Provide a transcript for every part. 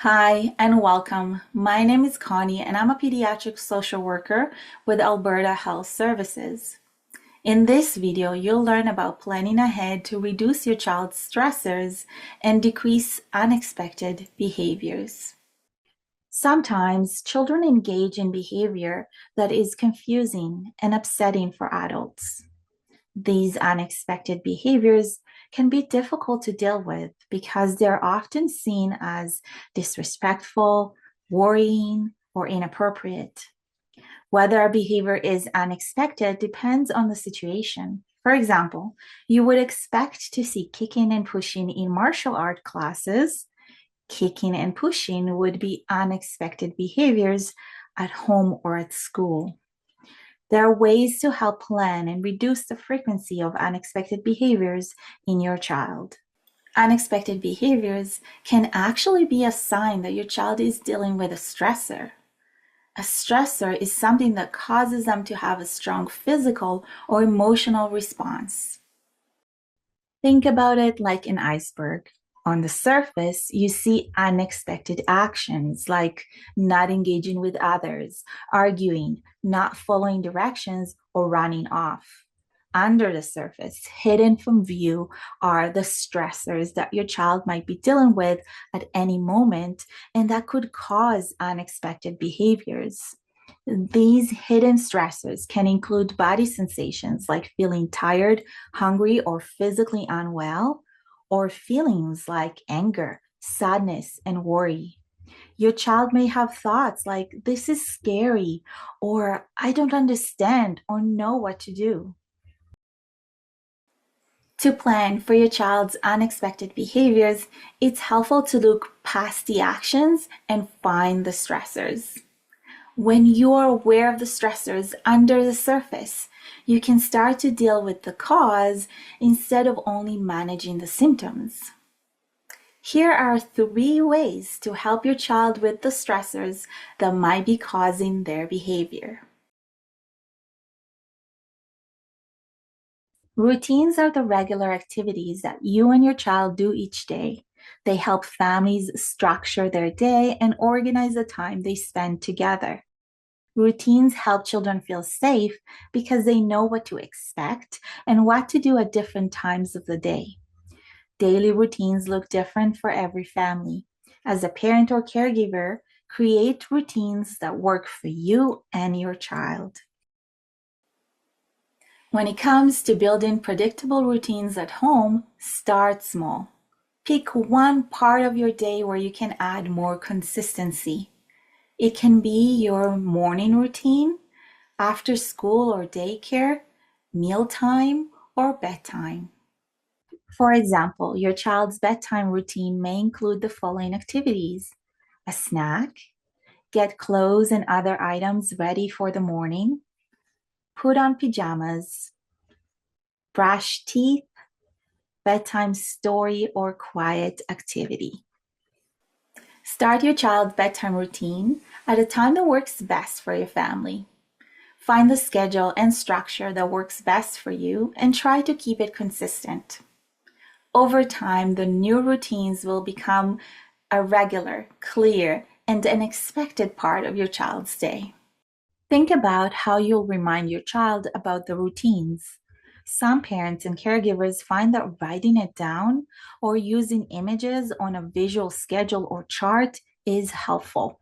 Hi and welcome. My name is Connie and I'm a pediatric social worker with Alberta Health Services. In this video, you'll learn about planning ahead to reduce your child's stressors and decrease unexpected behaviors. Sometimes children engage in behavior that is confusing and upsetting for adults. These unexpected behaviors can be difficult to deal with because they're often seen as disrespectful, worrying, or inappropriate. Whether a behavior is unexpected depends on the situation. For example, you would expect to see kicking and pushing in martial art classes. Kicking and pushing would be unexpected behaviors at home or at school. There are ways to help plan and reduce the frequency of unexpected behaviors in your child. Unexpected behaviors can actually be a sign that your child is dealing with a stressor. A stressor is something that causes them to have a strong physical or emotional response. Think about it like an iceberg. On the surface, you see unexpected actions like not engaging with others, arguing, not following directions, or running off. Under the surface, hidden from view, are the stressors that your child might be dealing with at any moment and that could cause unexpected behaviors. These hidden stressors can include body sensations like feeling tired, hungry, or physically unwell, or feelings like anger, sadness, and worry. Your child may have thoughts like, this is scary, or I don't understand or know what to do. To plan for your child's unexpected behaviors, it's helpful to look past the actions and find the stressors. When you're aware of the stressors under the surface, you can start to deal with the cause instead of only managing the symptoms. Here are 3 ways to help your child with the stressors that might be causing their behavior. Routines are the regular activities that you and your child do each day. They help families structure their day and organize the time they spend together. Routines help children feel safe because they know what to expect and what to do at different times of the day. Daily routines look different for every family. As a parent or caregiver, create routines that work for you and your child. When it comes to building predictable routines at home, start small. Pick one part of your day where you can add more consistency. It can be your morning routine, after school or daycare, mealtime, or bedtime. For example, your child's bedtime routine may include the following activities: a snack, get clothes and other items ready for the morning, put on pajamas, brush teeth, bedtime story or quiet activity. Start your child's bedtime routine at a time that works best for your family. Find the schedule and structure that works best for you and try to keep it consistent. Over time, the new routines will become a regular, clear, and an expected part of your child's day. Think about how you'll remind your child about the routines. Some parents and caregivers find that writing it down or using images on a visual schedule or chart is helpful.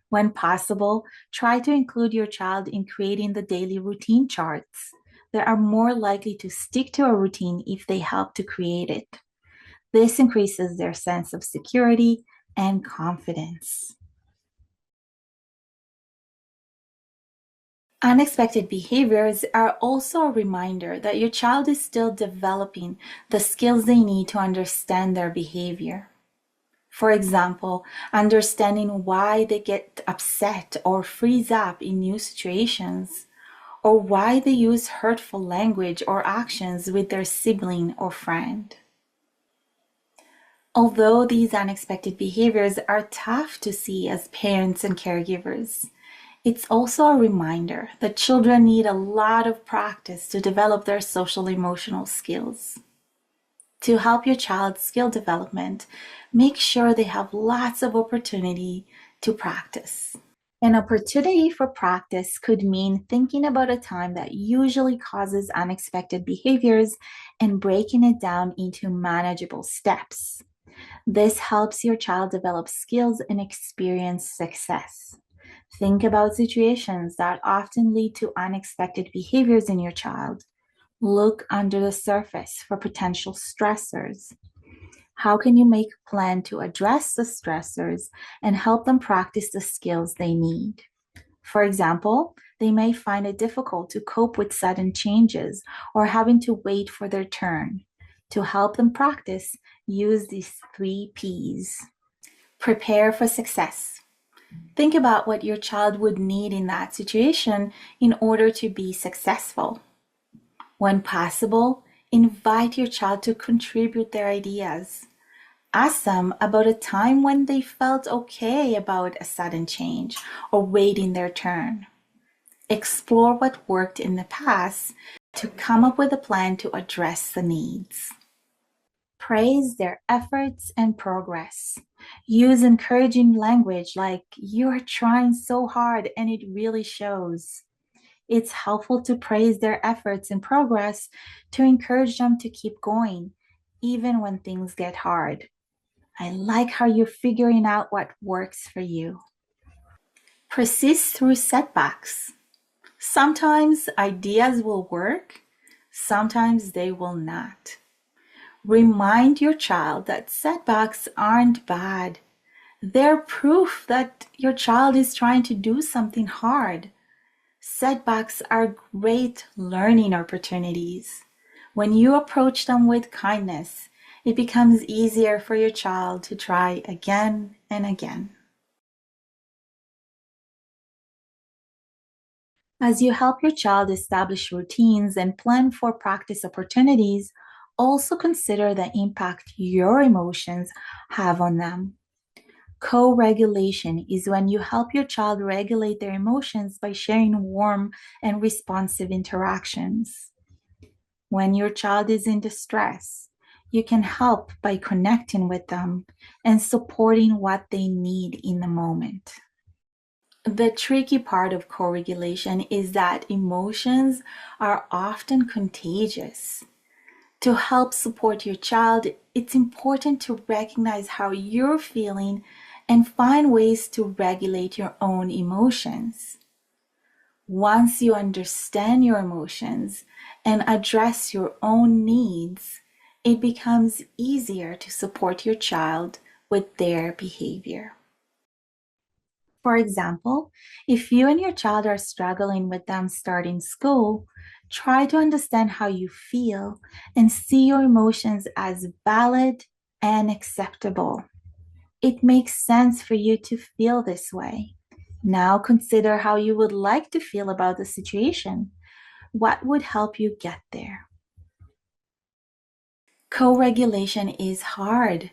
When possible, try to include your child in creating the daily routine charts. They are more likely to stick to a routine if they help to create it. This increases their sense of security and confidence. Unexpected behaviors are also a reminder that your child is still developing the skills they need to understand their behavior. For example, understanding why they get upset or freeze up in new situations, or why they use hurtful language or actions with their sibling or friend. Although these unexpected behaviors are tough to see as parents and caregivers, it's also a reminder that children need a lot of practice to develop their social emotional skills. To help your child's skill development, make sure they have lots of opportunity to practice. An opportunity for practice could mean thinking about a time that usually causes unexpected behaviors and breaking it down into manageable steps. This helps your child develop skills and experience success. Think about situations that often lead to unexpected behaviors in your child. Look under the surface for potential stressors. How can you make a plan to address the stressors and help them practice the skills they need? For example, they may find it difficult to cope with sudden changes or having to wait for their turn. To help them practice, use these 3 Ps. Prepare for success. Think about what your child would need in that situation in order to be successful. When possible, invite your child to contribute their ideas. Ask them about a time when they felt okay about a sudden change or waiting their turn. Explore what worked in the past to come up with a plan to address the needs. Praise their efforts and progress. Use encouraging language like, "You are trying so hard and it really shows." It's helpful to praise their efforts and progress to encourage them to keep going, even when things get hard. I like how you're figuring out what works for you. Persist through setbacks. Sometimes ideas will work, sometimes they will not. Remind your child that setbacks aren't bad. They're proof that your child is trying to do something hard. Setbacks are great learning opportunities. When you approach them with kindness, it becomes easier for your child to try again and again. As you help your child establish routines and plan for practice opportunities, also consider the impact your emotions have on them. Co-regulation is when you help your child regulate their emotions by sharing warm and responsive interactions. When your child is in distress, you can help by connecting with them and supporting what they need in the moment. The tricky part of co-regulation is that emotions are often contagious. To help support your child, it's important to recognize how you're feeling and find ways to regulate your own emotions. Once you understand your emotions and address your own needs, it becomes easier to support your child with their behavior. For example, if you and your child are struggling with them starting school, try to understand how you feel and see your emotions as valid and acceptable. It makes sense for you to feel this way. Now consider how you would like to feel about the situation. What would help you get there? Co-regulation is hard.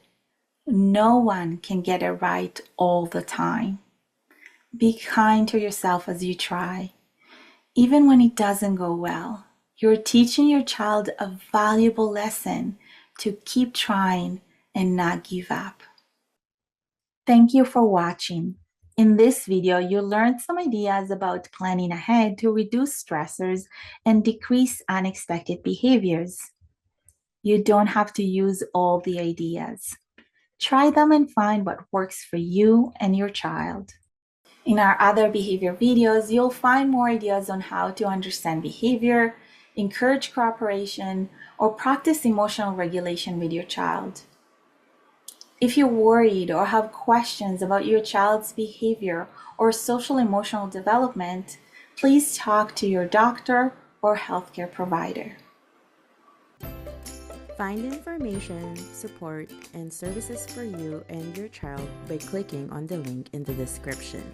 No one can get it right all the time. Be kind to yourself as you try. Even when it doesn't go well, you're teaching your child a valuable lesson to keep trying and not give up. Thank you for watching. In this video, you learned some ideas about planning ahead to reduce stressors and decrease unexpected behaviors. You don't have to use all the ideas. Try them and find what works for you and your child. In our other behavior videos, you'll find more ideas on how to understand behavior, encourage cooperation, or practice emotional regulation with your child. If you're worried or have questions about your child's behavior or social emotional development, please talk to your doctor or healthcare provider. Find information, support, and services for you and your child by clicking on the link in the description.